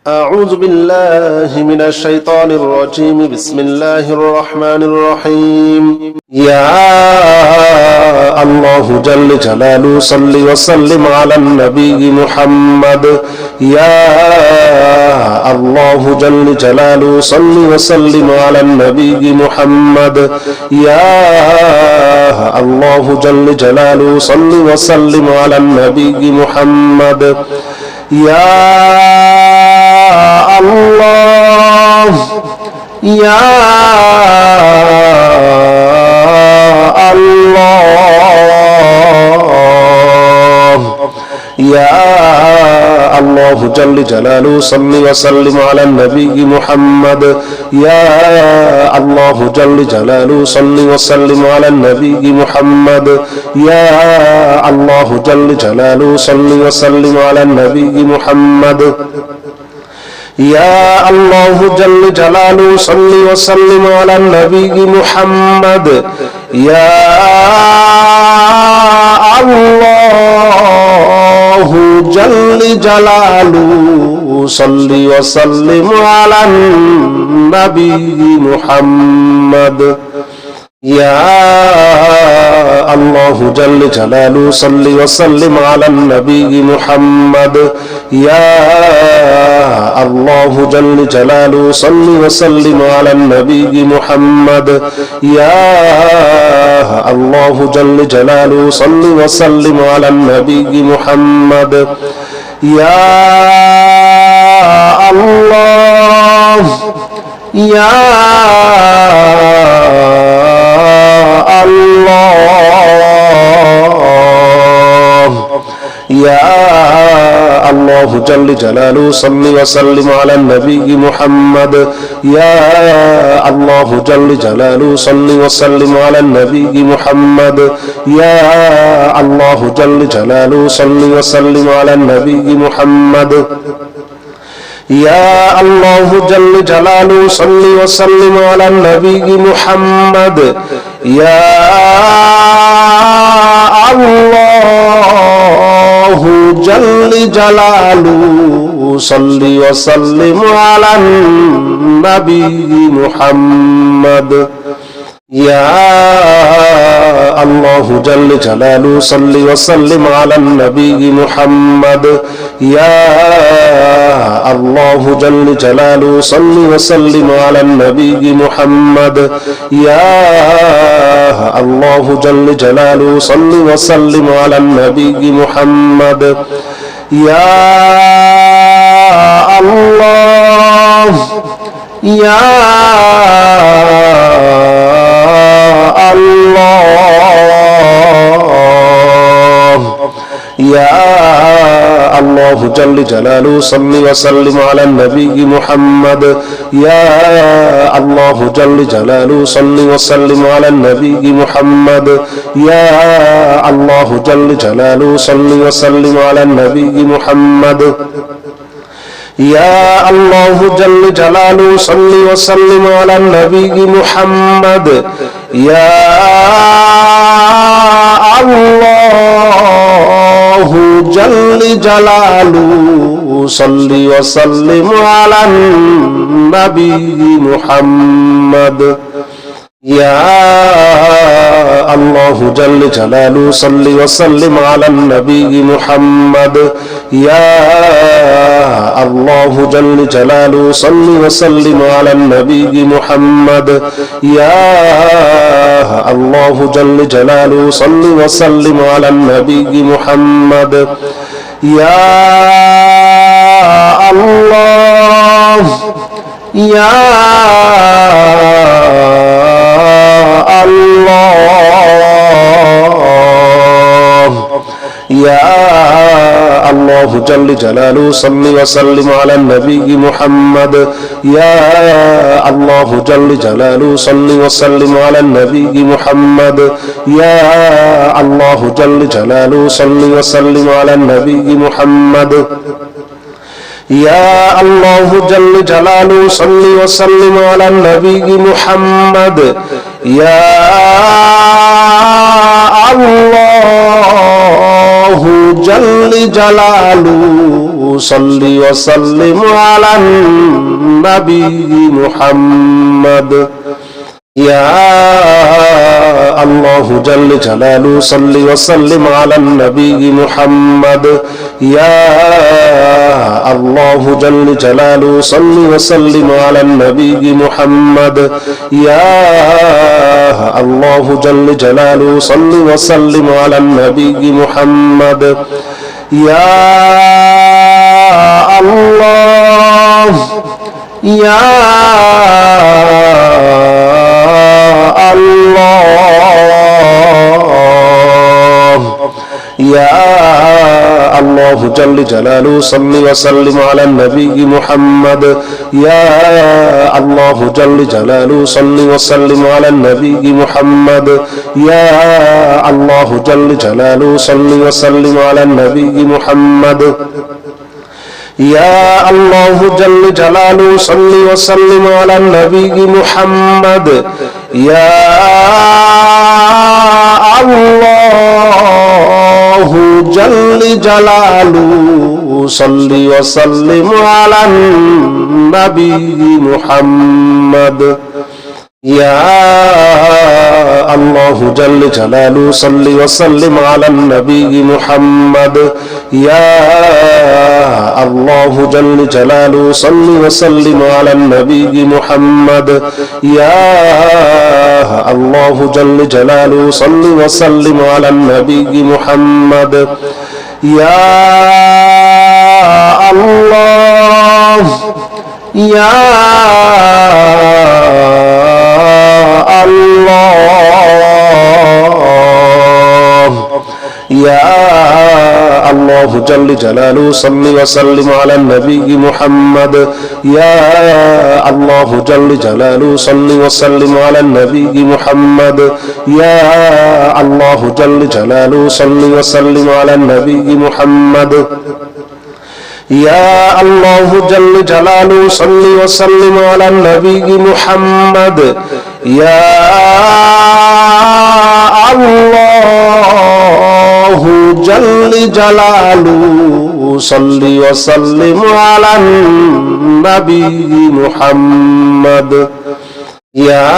أعوذ بالله من الشيطان الرجيم بسم الله الرحمن الرحيم يا الله جل جلاله صل وسلم على النبي محمد يا الله جل جلاله صل وسلم على النبي محمد يا الله جل جلاله صل وسلم على النبي محمد يا الله يا الله يا الله جل جلاله صل وسلم على النبي محمد يا الله جل جلاله صل وسلم على النبي محمد يا الله جل جلاله صل وسلم على النبي محمد يا الله جل جلاله صل وسلم على النبي محمد يا الله جل جلاله صل وسلم على النبي محمد يا الله جل جلاله صل وسلم على النبي محمد يا الله جل جلاله صل وسلم على النبي محمد يا الله جل جلاله صل وسلم على النبي محمد يا الله يا يا الله جل جلاله صل وسلم على النبي محمد يا الله جل جلاله صل وسلم على النبي محمد يا الله جل جلاله صل وسلم على النبي محمد يا الله جل جلاله صل وسلم على النبي محمد يا الله جل جلاله صل وسلم على النبي محمد يا الله جل جلاله صل وسلم على النبي محمد يا الله جل جلاله صل وسلم على النبي محمد يا الله جل جلاله صل وسلم على النبي محمد يا الله يا يا الله جل جلاله صل وسلم على النبي محمد يا الله جل جلاله صل وسلم على النبي محمد يا الله جل جلاله صل وسلم على النبي محمد يا الله جل جلاله صل وسلم على النبي محمد يا الله جل جلاله صل وسلم على النبي محمد يا الله جل جلاله صل وسلم على النبي محمد يا الله جل جلاله صل وسلم على النبي محمد يا الله جل جلاله صل وسلم على النبي محمد يا الله يا يا الله جل جلاله صل وسلم على النبي محمد يا الله جل جلاله صل وسلم على النبي محمد يا الله جل جلاله صل وسلم على النبي محمد يا الله جل جلاله صل وسلم على النبي محمد يا الله جل جلاله صل وسلم على النبي محمد يا الله جل جلاله صل وسلم على النبي محمد يا الله جل جلاله صل وسلم على النبي محمد يا الله جل جلاله صل وسلم على النبي محمد يا الله يا الله يا الله جل جلاله صل وسلم على النبي محمد يا الله جل جلاله صل وسلم على النبي محمد يا الله جل جلاله صل وسلم على النبي محمد يا الله جل جلاله صل وسلم على النبي محمد يا الله جل جلاله صل وسلم على النبي محمد يا الله جل جلاله صل وسلم على النبي محمد يا الله جل جلاله صل وسلم على النبي محمد يا الله جل جلاله صل وسلم على النبي محمد يا الله يا الله يا الله جل جلاله صل وسلم على النبي محمد يا الله جل جلاله صل وسلم على النبي محمد يا الله جل جلاله صل وسلم على النبي محمد يا الله جل جلاله صل وسلم على النبي محمد يا الله جل جلاله صل وسلم على النبي محمد يا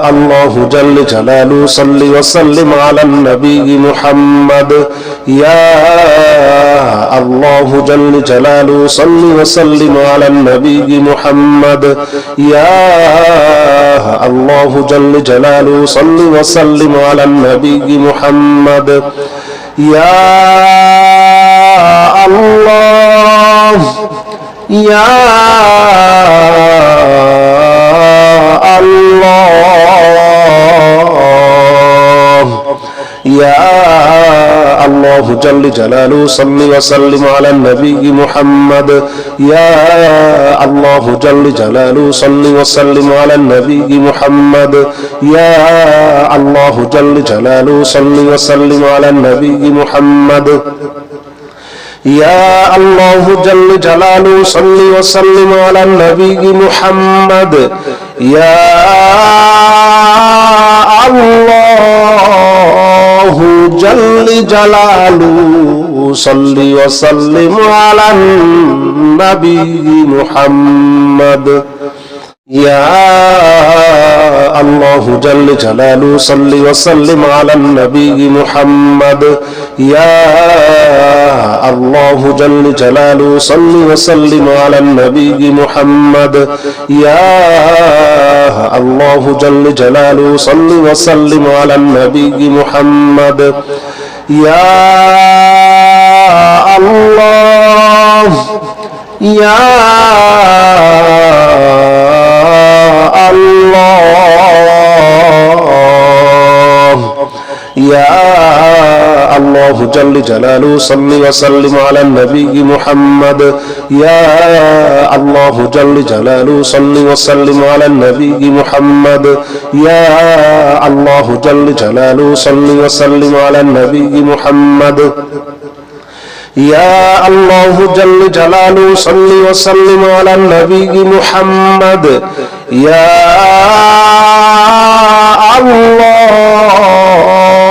الله جل جلاله صل وسلم على النبي محمد يا الله جل جلاله صل وسلم على النبي محمد يا الله جل جلاله صل وسلم على النبي محمد يا الله يا الله يا الله جل جلاله صل وسلم على النبي محمد يا الله جل جلاله صل وسلم على النبي محمد يا الله جل جلاله صل وسلم على النبي محمد يا الله جل جلاله صل وسلم على النبي محمد يا الله جل جلاله صل وسلم على النبي محمد يا الله جل جلاله صل وسلم على النبي محمد يا الله جل جلاله صل وسلم على النبي محمد يا الله جل جلاله صل وسلم على النبي محمد يا الله يا الله يا الله جل جلاله صل وسلم على النبي محمد يا الله جل جلاله صل وسلم على النبي محمد يا الله جل جلاله صل وسلم على النبي محمد يا الله جل جلاله صل وسلم على النبي محمد يا الله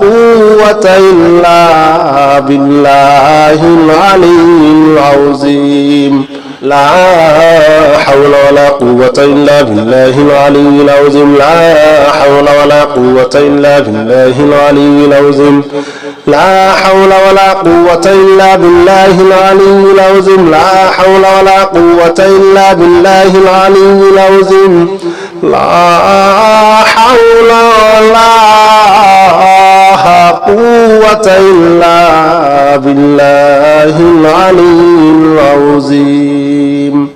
قوة إلا بالله العلي العظيم لا حول ولا قوة إلا بالله العلي العظيم لا حول ولا قوة إلا بالله العلي العظيم لا حول ولا قوة إلا بالله العلي العظيم لا حول ولا قوة إلا بالله العلي العظيم لا حول ولا قوة إلا بالله العلي العظيم